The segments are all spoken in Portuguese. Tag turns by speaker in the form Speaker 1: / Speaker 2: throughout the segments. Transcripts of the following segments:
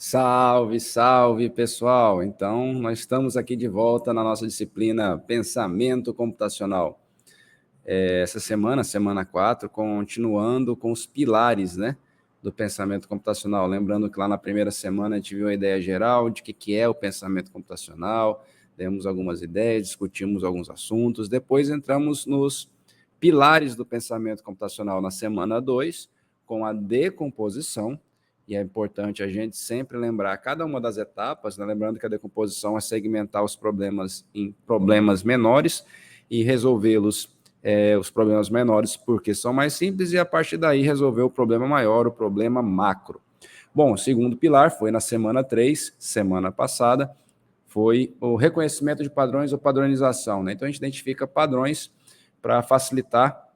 Speaker 1: Salve, salve, pessoal! Então, nós estamos aqui de volta na nossa disciplina Pensamento Computacional. Essa semana, semana 4, continuando com os pilares, né, do pensamento computacional. Lembrando que lá na primeira semana a gente viu a ideia geral de que é o pensamento computacional, demos algumas ideias, discutimos alguns assuntos, depois entramos nos pilares do pensamento computacional na semana 2, com a decomposição. E é importante a gente sempre lembrar cada uma das etapas, né? Lembrando que a decomposição é segmentar os problemas em problemas menores e resolvê-los, os problemas menores, porque são mais simples, e a partir daí resolver o problema maior, o problema macro. Bom, o segundo pilar foi na semana 3, semana passada, foi o reconhecimento de padrões ou padronização, né? Então a gente identifica padrões para facilitar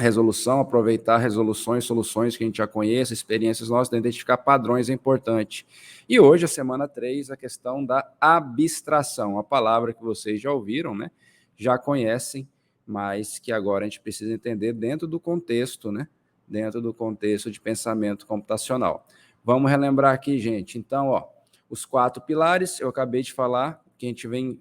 Speaker 1: resolução, aproveitar resoluções, soluções que a gente já conhece, experiências nossas, identificar padrões é importante. E hoje, a semana 3, a questão da abstração, a palavra que vocês já ouviram, né? Já conhecem, mas que agora a gente precisa entender dentro do contexto, né? Dentro do contexto de pensamento computacional. Vamos relembrar aqui, gente. Então, os 4 pilares, eu acabei de falar, que a gente vem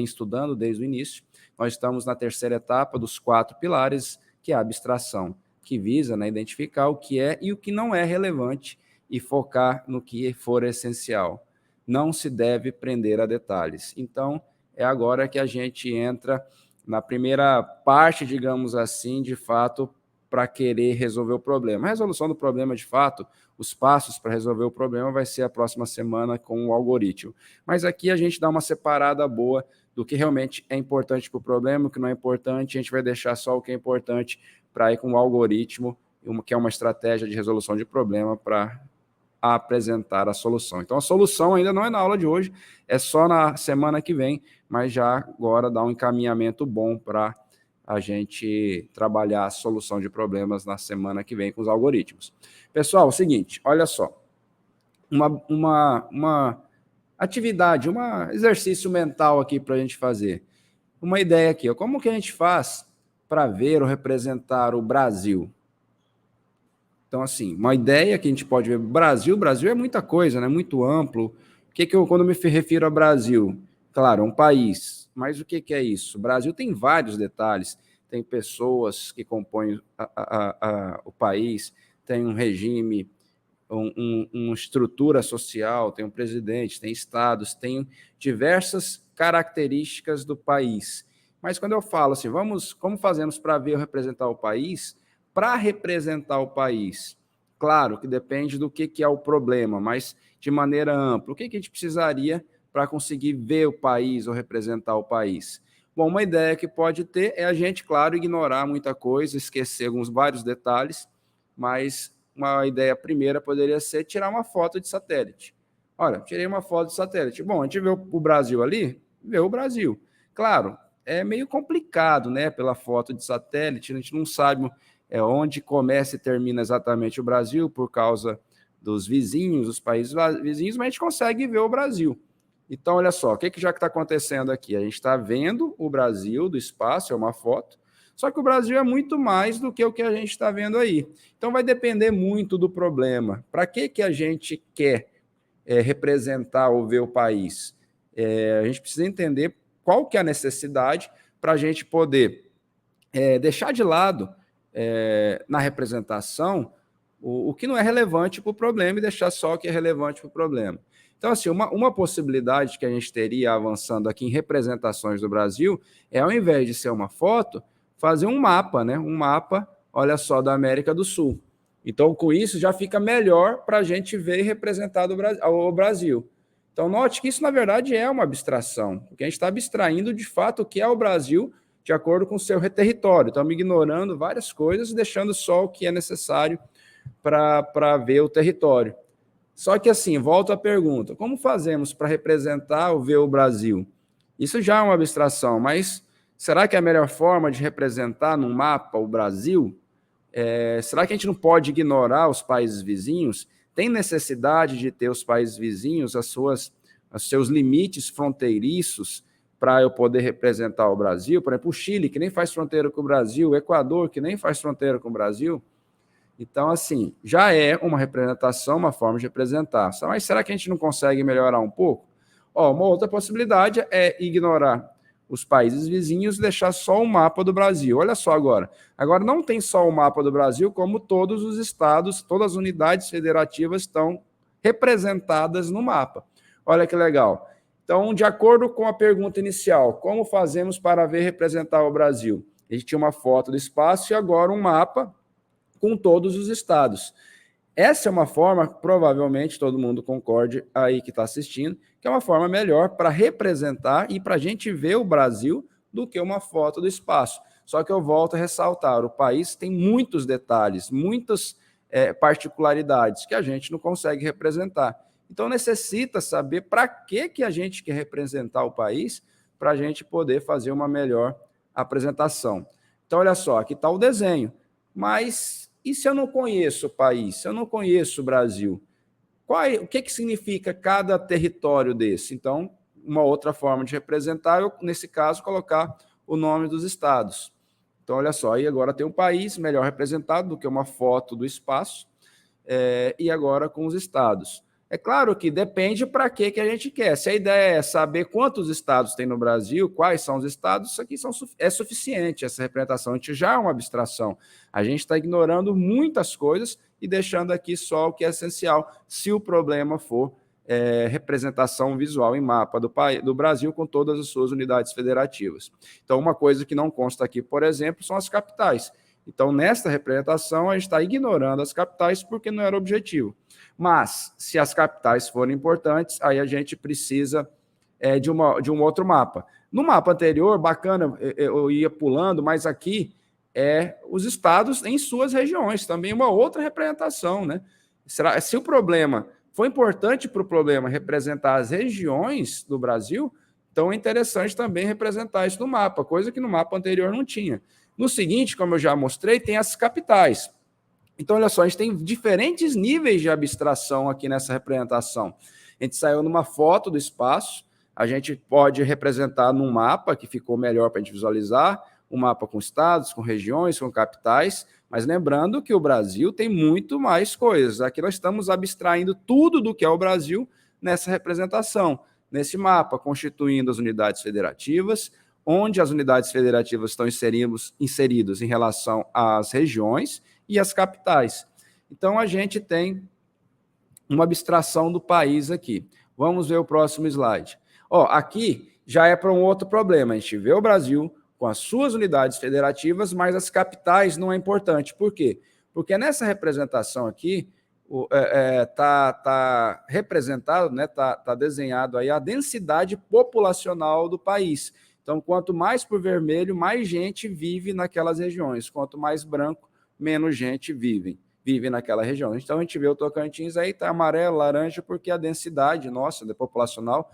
Speaker 1: estudando desde o início. Nós estamos na terceira etapa dos 4 pilares, que é a abstração, que visa, né, identificar o que é e o que não é relevante e focar no que for essencial. Não se deve prender a detalhes. Então, é agora que a gente entra na primeira parte, digamos assim, de fato, para querer resolver o problema. A resolução do problema, de fato, os passos para resolver o problema vai ser a próxima semana com o algoritmo. Mas aqui a gente dá uma separada boa do que realmente é importante para o problema, o que não é importante, a gente vai deixar só o que é importante para ir com o algoritmo, que é uma estratégia de resolução de problema para apresentar a solução. Então, a solução ainda não é na aula de hoje, é só na semana que vem, mas já agora dá um encaminhamento bom para a gente trabalhar a solução de problemas na semana que vem com os algoritmos. Pessoal, é o seguinte, olha só, uma atividade, um exercício mental aqui para a gente fazer. Uma ideia aqui, como que a gente faz para ver ou representar o Brasil? Então, assim, uma ideia que a gente pode ver, Brasil é muita coisa, né? Muito amplo. Quando eu me refiro a Brasil? Claro, é um país, mas o que é isso? O Brasil tem vários detalhes, tem pessoas que compõem o país, tem um regime, uma estrutura social, tem um presidente, tem estados, tem diversas características do país. Mas quando eu falo assim, como fazemos para ver ou representar o país? Para representar o país, claro que depende do que é o problema, mas de maneira ampla, o que a gente precisaria para conseguir ver o país ou representar o país? Bom, uma ideia que pode ter é a gente, claro, ignorar muita coisa, esquecer vários detalhes, mas uma ideia primeira poderia ser tirar uma foto de satélite. Olha, tirei uma foto de satélite. Bom, a gente vê o Brasil ali, vê o Brasil. Claro, é meio complicado, né, pela foto de satélite, a gente não sabe onde começa e termina exatamente o Brasil, por causa dos vizinhos, os países vizinhos, mas a gente consegue ver o Brasil. Então, olha só, o que já está acontecendo aqui? A gente está vendo o Brasil do espaço, é uma foto, só que o Brasil é muito mais do que o que a gente está vendo aí. Então, vai depender muito do problema. Para que a gente quer representar ou ver o país? A gente precisa entender qual que é a necessidade para a gente poder deixar de lado na representação o que não é relevante para o problema e deixar só o que é relevante para o problema. Então, assim, uma possibilidade que a gente teria avançando aqui em representações do Brasil é, ao invés de ser uma foto, fazer um mapa, né? Um mapa, olha só, da América do Sul. Então, com isso, já fica melhor para a gente ver e representar o Brasil. Então, note que isso, na verdade, é uma abstração, porque a gente está abstraindo, de fato, o que é o Brasil de acordo com o seu território. Estamos ignorando várias coisas e deixando só o que é necessário para ver o território. Só que, assim, volto à pergunta, como fazemos para representar ou ver o Brasil? Isso já é uma abstração, mas será que é a melhor forma de representar num mapa o Brasil? Será que a gente não pode ignorar os países vizinhos? Tem necessidade de ter os países vizinhos, os seus limites fronteiriços, para eu poder representar o Brasil? Por exemplo, o Chile, que nem faz fronteira com o Brasil, o Equador, que nem faz fronteira com o Brasil. Então, assim, já é uma representação, uma forma de representar. Mas será que a gente não consegue melhorar um pouco? Ó, uma outra possibilidade é ignorar os países vizinhos e deixar só o mapa do Brasil. Olha só agora. Agora não tem só o mapa do Brasil, como todos os estados, todas as unidades federativas estão representadas no mapa. Olha que legal. Então, de acordo com a pergunta inicial, como fazemos para ver representar o Brasil? A gente tinha uma foto do espaço e agora um mapa com todos os estados. Essa é uma forma, provavelmente todo mundo concorde aí que está assistindo, que é uma forma melhor para representar e para a gente ver o Brasil do que uma foto do espaço. Só que eu volto a ressaltar, o país tem muitos detalhes, muitas particularidades que a gente não consegue representar. Então necessita saber para que a gente quer representar o país para a gente poder fazer uma melhor apresentação. Então olha só, aqui está o desenho, mas e se eu não conheço o país, se eu não conheço o Brasil? O que significa cada território desse? Então, uma outra forma de representar, eu, nesse caso, colocar o nome dos estados. Então, olha só, aí agora tem um país melhor representado do que uma foto do espaço, e agora com os estados. É claro que depende para que a gente quer. Se a ideia é saber quantos estados tem no Brasil, quais são os estados, isso aqui é suficiente, essa representação. A gente já é uma abstração. A gente está ignorando muitas coisas e deixando aqui só o que é essencial, se o problema for representação visual em mapa do Brasil com todas as suas unidades federativas. Então, uma coisa que não consta aqui, por exemplo, são as capitais. Então, nesta representação, a gente está ignorando as capitais porque não era objetivo. Mas, se as capitais forem importantes, aí a gente precisa de um outro mapa. No mapa anterior, bacana, eu ia pulando, mas aqui os estados em suas regiões, também uma outra representação, né? Se o problema foi importante para o problema representar as regiões do Brasil, então é interessante também representar isso no mapa, coisa que no mapa anterior não tinha. No seguinte, como eu já mostrei, tem as capitais. Então, olha só, a gente tem diferentes níveis de abstração aqui nessa representação. A gente saiu numa foto do espaço, a gente pode representar num mapa, que ficou melhor para a gente visualizar, um mapa com estados, com regiões, com capitais, mas lembrando que o Brasil tem muito mais coisas. Aqui nós estamos abstraindo tudo do que é o Brasil nessa representação, nesse mapa, constituindo as unidades federativas, onde as unidades federativas estão inseridas em relação às regiões e às capitais. Então, a gente tem uma abstração do país aqui. Vamos ver o próximo slide. Aqui já é para um outro problema. A gente vê o Brasil com as suas unidades federativas, mas as capitais não é importante. Por quê? Porque nessa representação aqui, está representado, né, tá desenhado aí a densidade populacional do país. Então, quanto mais por vermelho, mais gente vive naquelas regiões. Quanto mais branco, menos gente vive naquela região. Então, a gente vê o Tocantins aí, está amarelo, laranja, porque a densidade nossa, populacional,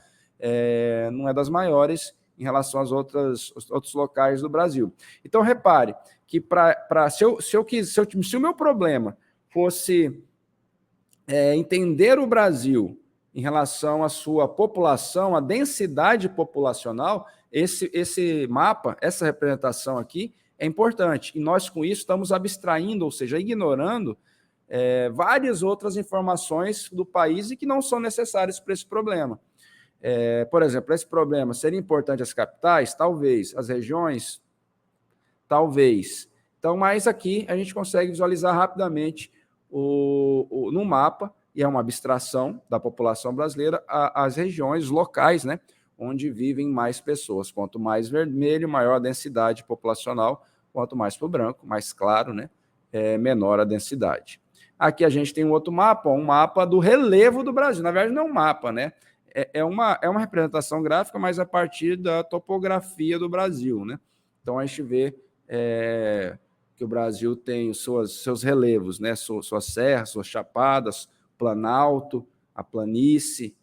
Speaker 1: não é das maiores em relação aos outros locais do Brasil. Então, repare que se o meu problema fosse entender o Brasil em relação à sua população, a densidade populacional, esse mapa, essa representação aqui, é importante. E nós, com isso, estamos abstraindo, ou seja, ignorando várias outras informações do país e que não são necessárias para esse problema. Por exemplo, esse problema seria importante as capitais? Talvez. As regiões? Talvez. Então, mas aqui a gente consegue visualizar rapidamente no mapa, e é uma abstração da população brasileira, as regiões locais, né, onde vivem mais pessoas. Quanto mais vermelho, maior a densidade populacional, quanto mais para o branco, mais claro, né, menor a densidade. Aqui a gente tem um outro mapa, um mapa do relevo do Brasil. Na verdade, não é um mapa, né? É uma representação gráfica, mas a partir da topografia do Brasil, né? Então, a gente vê que o Brasil tem seus relevos, né? Suas serras, suas chapadas, planalto, a planície,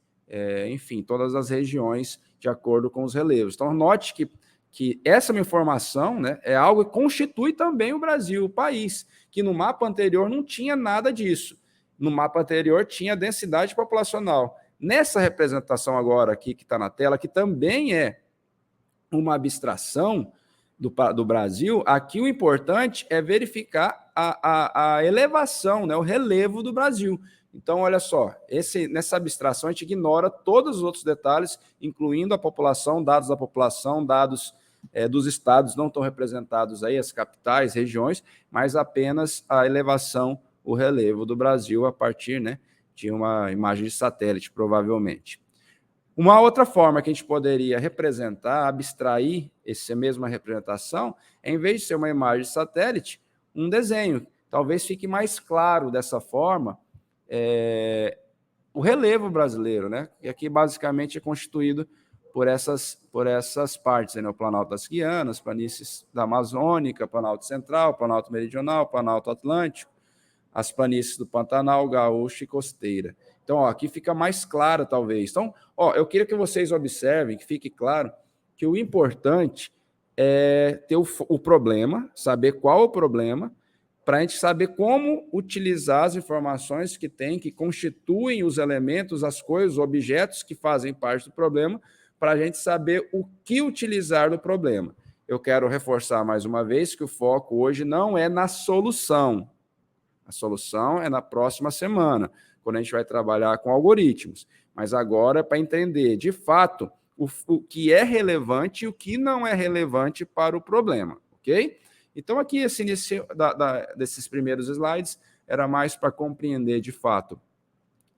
Speaker 1: enfim, todas as regiões de acordo com os relevos. Então, note que essa informação, né, é algo que constitui também o Brasil, o país, que no mapa anterior não tinha nada disso. No mapa anterior tinha densidade populacional. Nessa representação agora aqui que está na tela, que também é uma abstração do Brasil, aqui o importante é verificar a elevação, né, o relevo do Brasil. Então, olha só, nessa abstração a gente ignora todos os outros detalhes, incluindo a população, dados da população, dados dos estados não estão representados aí, as capitais, regiões, mas apenas a elevação, o relevo do Brasil a partir, né, de uma imagem de satélite, provavelmente. Uma outra forma que a gente poderia representar, abstrair essa mesma representação, em vez de ser uma imagem de satélite, um desenho. Talvez fique mais claro dessa forma o relevo brasileiro, né? E aqui basicamente é constituído por essas partes, né? O Planalto das Guianas, planícies da Amazônica, Planalto Central, Planalto Meridional, Planalto Atlântico, as planícies do Pantanal, Gaúcho e Costeira. Então, ó, aqui fica mais claro, talvez. Então, ó, eu queria que vocês observem, que fique claro, que o importante é ter o problema, saber qual o problema, para a gente saber como utilizar as informações que tem, que constituem os elementos, as coisas, os objetos que fazem parte do problema, para a gente saber o que utilizar do problema. Eu quero reforçar mais uma vez que o foco hoje não é na solução. A solução é na próxima semana, quando a gente vai trabalhar com algoritmos. Mas agora, para entender, de fato, o que é relevante e o que não é relevante para o problema, ok? Então, aqui, esse início desses primeiros slides era mais para compreender, de fato,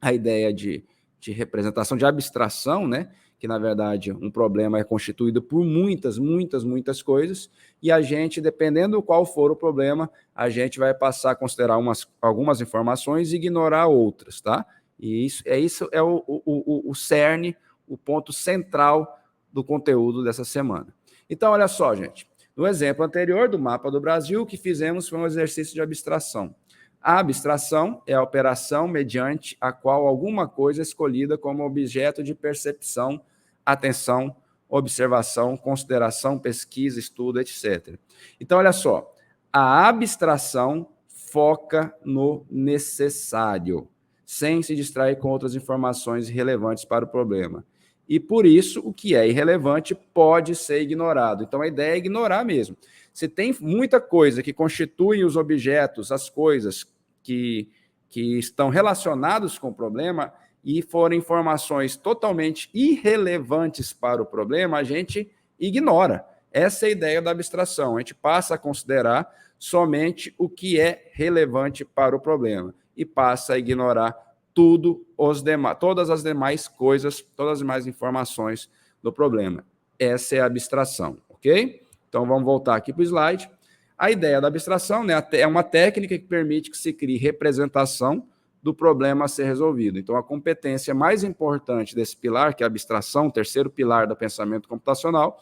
Speaker 1: a ideia de representação, de abstração, né? Que, na verdade, um problema é constituído por muitas coisas, e a gente, dependendo do qual for o problema, a gente vai passar a considerar algumas informações e ignorar outras, tá? E isso é o cerne, o ponto central do conteúdo dessa semana. Então, olha só, gente. No exemplo anterior do mapa do Brasil, o que fizemos foi um exercício de abstração. A abstração é a operação mediante a qual alguma coisa é escolhida como objeto de percepção, atenção, observação, consideração, pesquisa, estudo, etc. Então, olha só, a abstração foca no necessário, sem se distrair com outras informações irrelevantes para o problema. E, por isso, o que é irrelevante pode ser ignorado. Então, a ideia é ignorar mesmo. Se tem muita coisa que constitui os objetos, as coisas que estão relacionados com o problema e forem informações totalmente irrelevantes para o problema, a gente ignora. Essa é a ideia da abstração. A gente passa a considerar somente o que é relevante para o problema e passa a ignorar todas as demais coisas, todas as demais informações do problema. Essa é a abstração, ok? Então, vamos voltar aqui para o slide. A ideia da abstração, né, é uma técnica que permite que se crie representação do problema a ser resolvido. Então, a competência mais importante desse pilar, que é a abstração, o terceiro pilar do pensamento computacional,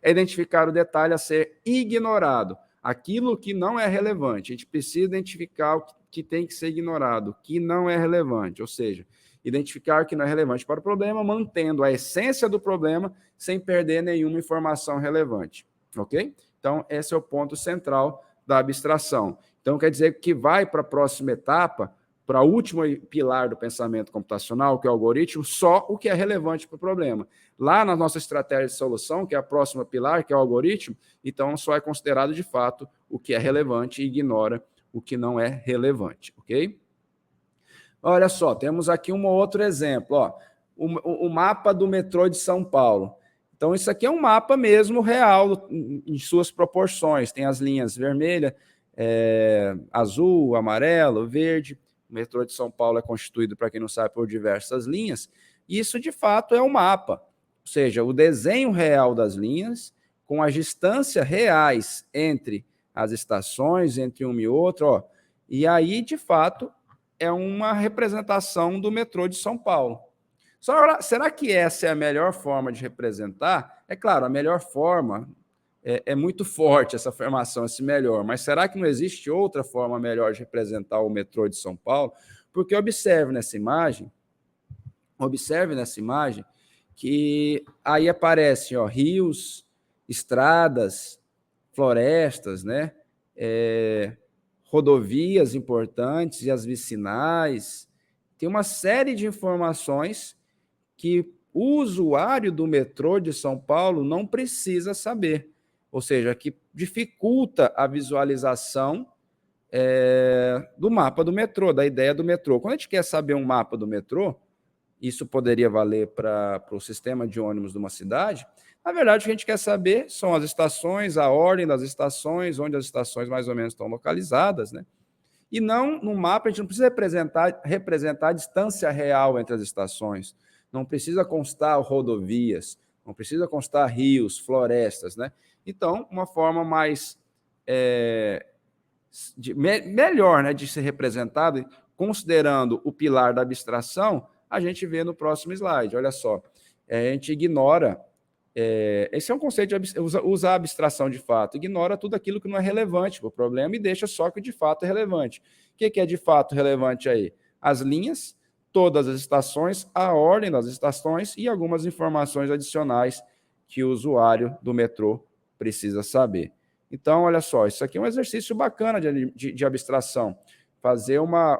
Speaker 1: é identificar o detalhe a ser ignorado, aquilo que não é relevante. A gente precisa identificar o que tem que ser ignorado, o que não é relevante, ou seja, identificar o que não é relevante para o problema, mantendo a essência do problema sem perder nenhuma informação relevante, ok? Então, esse é o ponto central da abstração. Então, quer dizer que vai para a próxima etapa, para o último pilar do pensamento computacional, que é o algoritmo, só o que é relevante para o problema. Lá na nossa estratégia de solução, que é a próxima pilar, que é o algoritmo, então só é considerado de fato o que é relevante e ignora o que não é relevante, ok? Olha só, temos aqui um outro exemplo, ó, o mapa do metrô de São Paulo. Então, isso aqui é um mapa mesmo real, em suas proporções. Tem as linhas vermelha, azul, amarelo, verde. O metrô de São Paulo é constituído, para quem não sabe, por diversas linhas. E isso, de fato, é um mapa. Ou seja, o desenho real das linhas, com as distâncias reais entre as estações, entre uma e outra. Ó. E aí, de fato, é uma representação do metrô de São Paulo. Será que essa é a melhor forma de representar? É claro, a melhor forma é muito forte essa afirmação, esse melhor, mas será que não existe outra forma melhor de representar o metrô de São Paulo? Porque observe nessa imagem que aí aparecem rios, estradas, florestas, né? Rodovias importantes e as vicinais. Tem uma série de informações que o usuário do metrô de São Paulo não precisa saber, ou seja, que dificulta a visualização do mapa do metrô, da ideia do metrô. Quando a gente quer saber um mapa do metrô, isso poderia valer para o sistema de ônibus de uma cidade. Na verdade, o que a gente quer saber são as estações, a ordem das estações, onde as estações mais ou menos estão localizadas, né? E não, no mapa, a gente não precisa representar a distância real entre as estações, não precisa constar rodovias, não precisa constar rios, florestas, né? Então, uma forma mais melhor, né, de ser representado, considerando o pilar da abstração, a gente vê no próximo slide. Olha só, a gente ignora. Esse é um conceito de usar a abstração de fato, ignora tudo aquilo que não é relevante para o problema e deixa só o que de fato é relevante. O que é de fato relevante aí? As linhas, todas as estações, a ordem das estações e algumas informações adicionais que o usuário do metrô precisa saber. Então, olha só, isso aqui é um exercício bacana de abstração. Fazer uma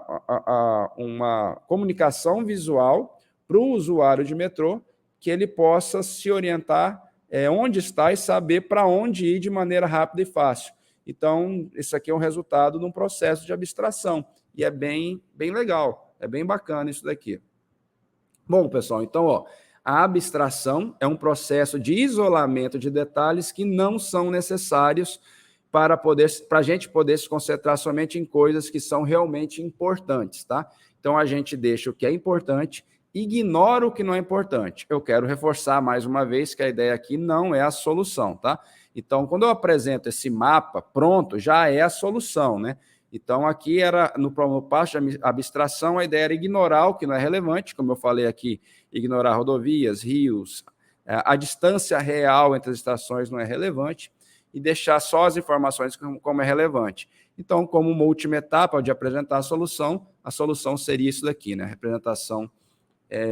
Speaker 1: comunicação visual para o usuário de metrô, que ele possa se orientar onde está e saber para onde ir de maneira rápida e fácil. Então, isso aqui é um resultado de um processo de abstração, e é bem legal, é bem bacana isso daqui. Bom, pessoal, então, ó, a abstração é um processo de isolamento de detalhes que não são necessários para a gente poder se concentrar somente em coisas que são realmente importantes, tá? Então, a gente deixa o que é importante, ignora o que não é importante. Eu quero reforçar mais uma vez que a ideia aqui não é a solução, tá? Então, quando eu apresento esse mapa pronto, já é a solução, né? Então, aqui era, no passo de abstração, a ideia era ignorar o que não é relevante, como eu falei aqui, ignorar rodovias, rios, a distância real entre as estações não é relevante, e deixar só as informações como é relevante. Então, como uma última etapa de apresentar a solução seria isso daqui, né? A representação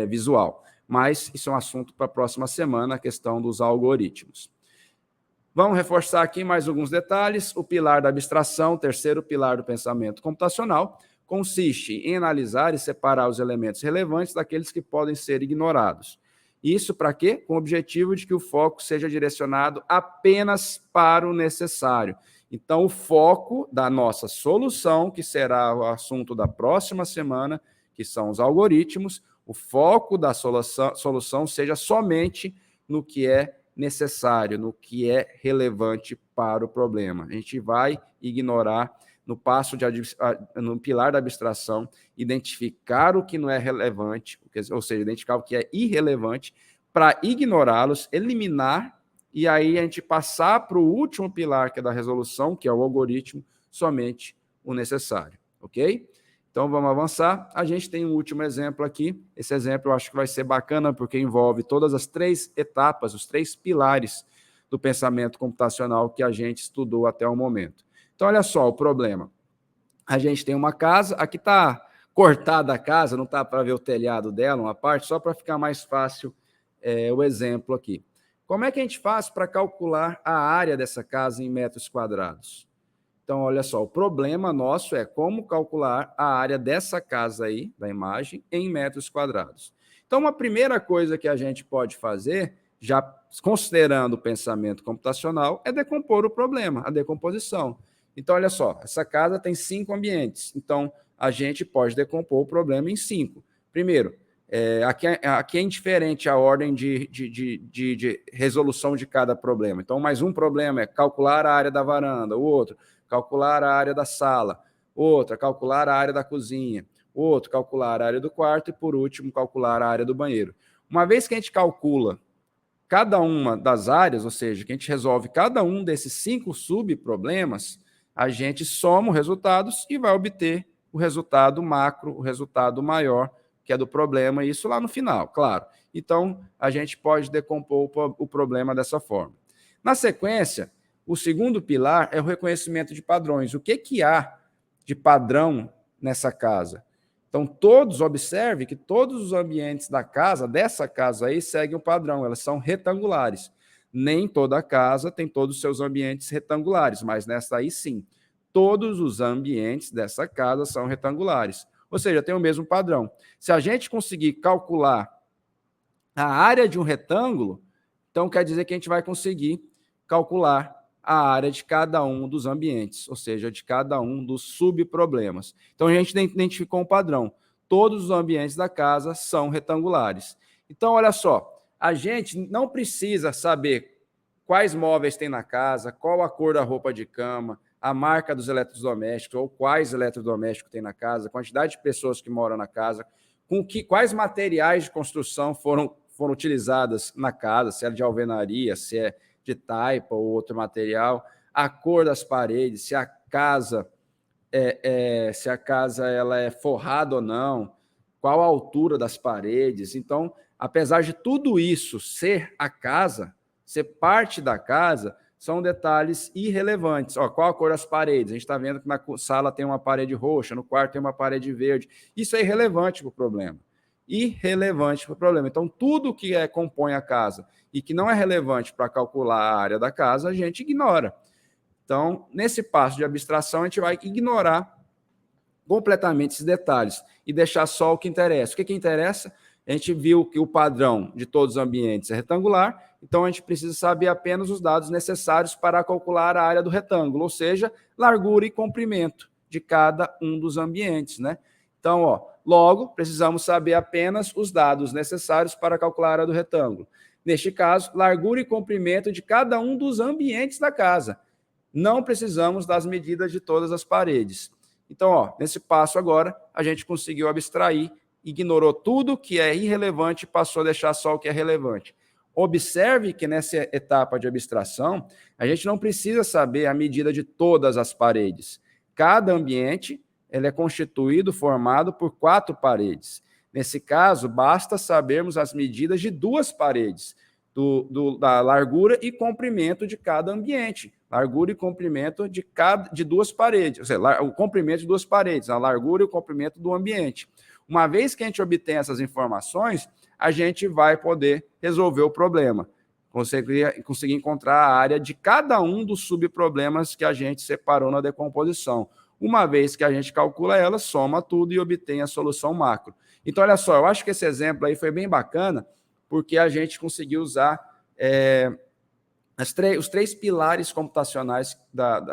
Speaker 1: visual. Mas isso é um assunto para a próxima semana, a questão dos algoritmos. Vamos reforçar aqui mais alguns detalhes. O pilar da abstração, o terceiro pilar do pensamento computacional, consiste em analisar e separar os elementos relevantes daqueles que podem ser ignorados. Isso para quê? Com o objetivo de que o foco seja direcionado apenas para o necessário. Então, o foco da nossa solução, que será o assunto da próxima semana, que são os algoritmos, o foco da solução seja somente no que é necessário, no que é relevante para o problema. A gente vai ignorar no pilar da abstração, identificar o que não é relevante, ou seja, identificar o que é irrelevante, para ignorá-los, eliminar, e aí a gente passar para o último pilar, que é da resolução, que é o algoritmo, somente o necessário, ok? Então, vamos avançar. A gente tem um último exemplo aqui. Esse exemplo eu acho que vai ser bacana, porque envolve todas as 3 etapas, os 3 pilares do pensamento computacional que a gente estudou até o momento. Então, olha só o problema. A gente tem uma casa, aqui está cortada a casa, não está para ver o telhado dela, uma parte, só para ficar mais fácil o exemplo aqui. Como é que a gente faz para calcular a área dessa casa em metros quadrados? Então, olha só, o problema nosso é como calcular a área dessa casa aí, da imagem, em metros quadrados. Então, uma primeira coisa que a gente pode fazer, já considerando o pensamento computacional, é decompor o problema, a decomposição. Então, olha só, essa casa tem 5 ambientes. Então, a gente pode decompor o problema em 5. Primeiro, aqui é indiferente a ordem de resolução de cada problema. Então, mais um problema é calcular a área da varanda, o outro, calcular a área da sala, outra, calcular a área da cozinha, outro, calcular a área do quarto e, por último, calcular a área do banheiro. Uma vez que a gente calcula cada uma das áreas, ou seja, que a gente resolve cada um desses 5 subproblemas, a gente soma os resultados e vai obter o resultado macro, o resultado maior, que é do problema, e isso lá no final, claro. Então, a gente pode decompor o problema dessa forma. Na sequência, o segundo pilar é o reconhecimento de padrões. O que há de padrão nessa casa? Então, observe que todos os ambientes da casa, dessa casa aí, seguem o padrão, elas são retangulares. Nem toda casa tem todos os seus ambientes retangulares, mas nessa aí sim. Todos os ambientes dessa casa são retangulares. Ou seja, tem o mesmo padrão. Se a gente conseguir calcular a área de um retângulo, então quer dizer que a gente vai conseguir calcular a área de cada um dos ambientes, ou seja, de cada um dos subproblemas. Então, a gente identificou um padrão. Todos os ambientes da casa são retangulares. Então, olha só, a gente não precisa saber quais móveis tem na casa, qual a cor da roupa de cama, a marca dos eletrodomésticos, ou quais eletrodomésticos tem na casa, a quantidade de pessoas que moram na casa, quais materiais de construção foram utilizadas na casa, se é de alvenaria, se é de taipa ou outro material, a cor das paredes, se a casa ela é forrada ou não, qual a altura das paredes. Então, apesar de tudo isso ser a casa, ser parte da casa, são detalhes irrelevantes. Ó, qual a cor das paredes? A gente está vendo que na sala tem uma parede roxa, no quarto tem uma parede verde. Isso é irrelevante para o problema. Irrelevante para o problema. Então, tudo que compõe a casa e que não é relevante para calcular a área da casa, a gente ignora. Então, nesse passo de abstração, a gente vai ignorar completamente esses detalhes e deixar só o que interessa. O que interessa? A gente viu que o padrão de todos os ambientes é retangular, então a gente precisa saber apenas os dados necessários para calcular a área do retângulo, ou seja, largura e comprimento de cada um dos ambientes, né? Então, ó, logo, precisamos saber apenas os dados necessários para calcular a área do retângulo. Neste caso, largura e comprimento de cada um dos ambientes da casa. Não precisamos das medidas de todas as paredes. Então, ó, nesse passo agora, a gente conseguiu abstrair, ignorou tudo que é irrelevante e passou a deixar só o que é relevante. Observe que nessa etapa de abstração, a gente não precisa saber a medida de todas as paredes. Cada ambiente ele é constituído, formado por 4 paredes. Nesse caso, basta sabermos as medidas de 2 paredes, da largura e comprimento de cada ambiente. Largura e comprimento de 2 paredes, ou seja, o comprimento de 2 paredes, a largura e o comprimento do ambiente. Uma vez que a gente obtém essas informações, a gente vai poder resolver o problema, conseguir encontrar a área de cada um dos subproblemas que a gente separou na decomposição. Uma vez que a gente calcula ela, soma tudo e obtém a solução macro. Então, olha só, eu acho que esse exemplo aí foi bem bacana, porque a gente conseguiu usar os 3 pilares computacionais,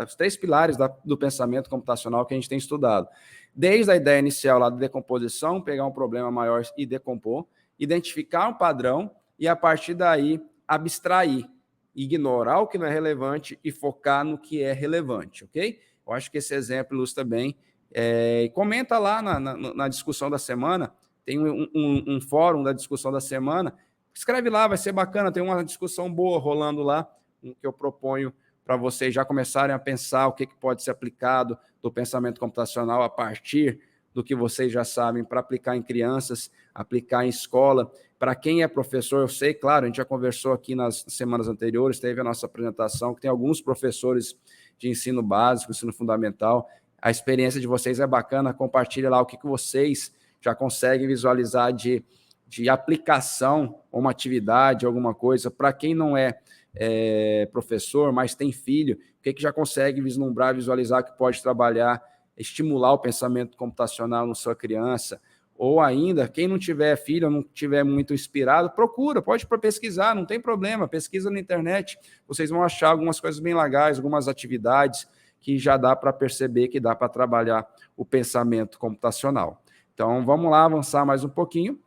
Speaker 1: os 3 pilares do pensamento computacional que a gente tem estudado. Desde a ideia inicial lá da decomposição, pegar um problema maior e decompor, identificar um padrão e, a partir daí, abstrair, ignorar o que não é relevante e focar no que é relevante, ok? Eu acho que esse exemplo ilustra bem. Comenta lá na discussão da semana, tem um fórum da discussão da semana, escreve lá, vai ser bacana, tem uma discussão boa rolando lá, que eu proponho para vocês já começarem a pensar o que pode ser aplicado do pensamento computacional a partir do que vocês já sabem para aplicar em crianças, aplicar em escola. Para quem é professor, eu sei, claro, a gente já conversou aqui nas semanas anteriores, teve a nossa apresentação, que tem alguns professores de ensino básico, ensino fundamental. A experiência de vocês é bacana, compartilha lá o que vocês já conseguem visualizar de aplicação, uma atividade, alguma coisa. Para quem não é professor, mas tem filho, o que já consegue vislumbrar, visualizar que pode trabalhar, estimular o pensamento computacional na sua criança, ou ainda, quem não tiver filho, não tiver muito inspirado, pode pesquisar, não tem problema, pesquisa na internet, vocês vão achar algumas coisas bem legais, algumas atividades que já dá para perceber que dá para trabalhar o pensamento computacional. Então, vamos lá, avançar mais um pouquinho.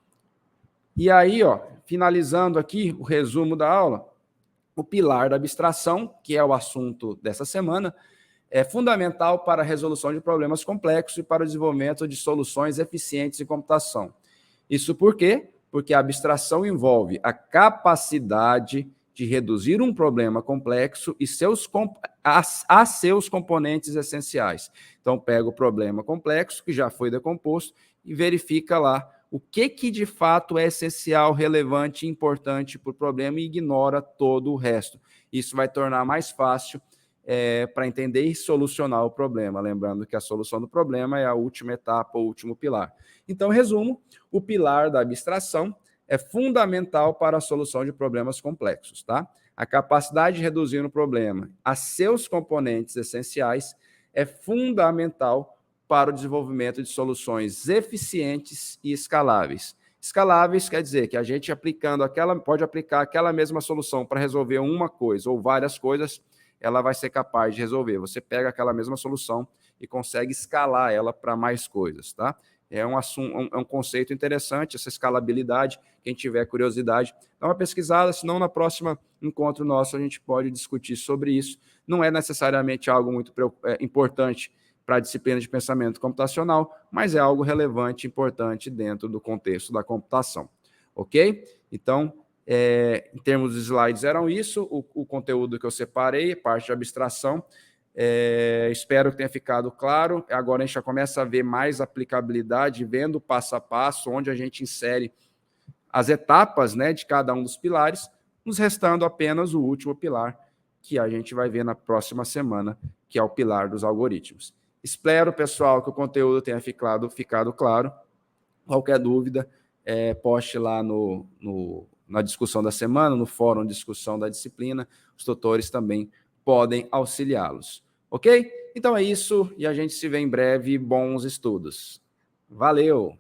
Speaker 1: E aí, ó, finalizando aqui o resumo da aula, o pilar da abstração, que é o assunto dessa semana, é fundamental para a resolução de problemas complexos e para o desenvolvimento de soluções eficientes em computação. Isso por quê? Porque a abstração envolve a capacidade de reduzir um problema complexo e seus componentes essenciais. Então, pega o problema complexo, que já foi decomposto, e verifica lá o que de fato é essencial, relevante e importante para o problema e ignora todo o resto. Isso vai tornar mais fácil para entender e solucionar o problema. Lembrando que a solução do problema é a última etapa, o último pilar. Então, resumo, o pilar da abstração é fundamental para a solução de problemas complexos, tá? A capacidade de reduzir um problema a seus componentes essenciais é fundamental para o desenvolvimento de soluções eficientes e escaláveis. Escaláveis quer dizer que a gente pode aplicar aquela mesma solução para resolver uma coisa ou várias coisas ela vai ser capaz de resolver. Você pega aquela mesma solução e consegue escalar ela para mais coisas, tá? É um conceito interessante, essa escalabilidade. Quem tiver curiosidade, dá uma pesquisada, senão na próxima encontro nosso a gente pode discutir sobre isso. Não é necessariamente algo muito importante para a disciplina de pensamento computacional, mas é algo relevante, importante dentro do contexto da computação. Ok? Então, em termos de slides, eram isso, o conteúdo que eu separei, parte de abstração. Espero que tenha ficado claro. Agora a gente já começa a ver mais aplicabilidade, vendo passo a passo, onde a gente insere as etapas, né, de cada um dos pilares, nos restando apenas o último pilar, que a gente vai ver na próxima semana, que é o pilar dos algoritmos. Espero, pessoal, que o conteúdo tenha ficado claro. Qualquer dúvida, poste lá na discussão da semana, no fórum de discussão da disciplina. Os tutores também podem auxiliá-los. Ok? Então é isso, e a gente se vê em breve. Bons estudos. Valeu!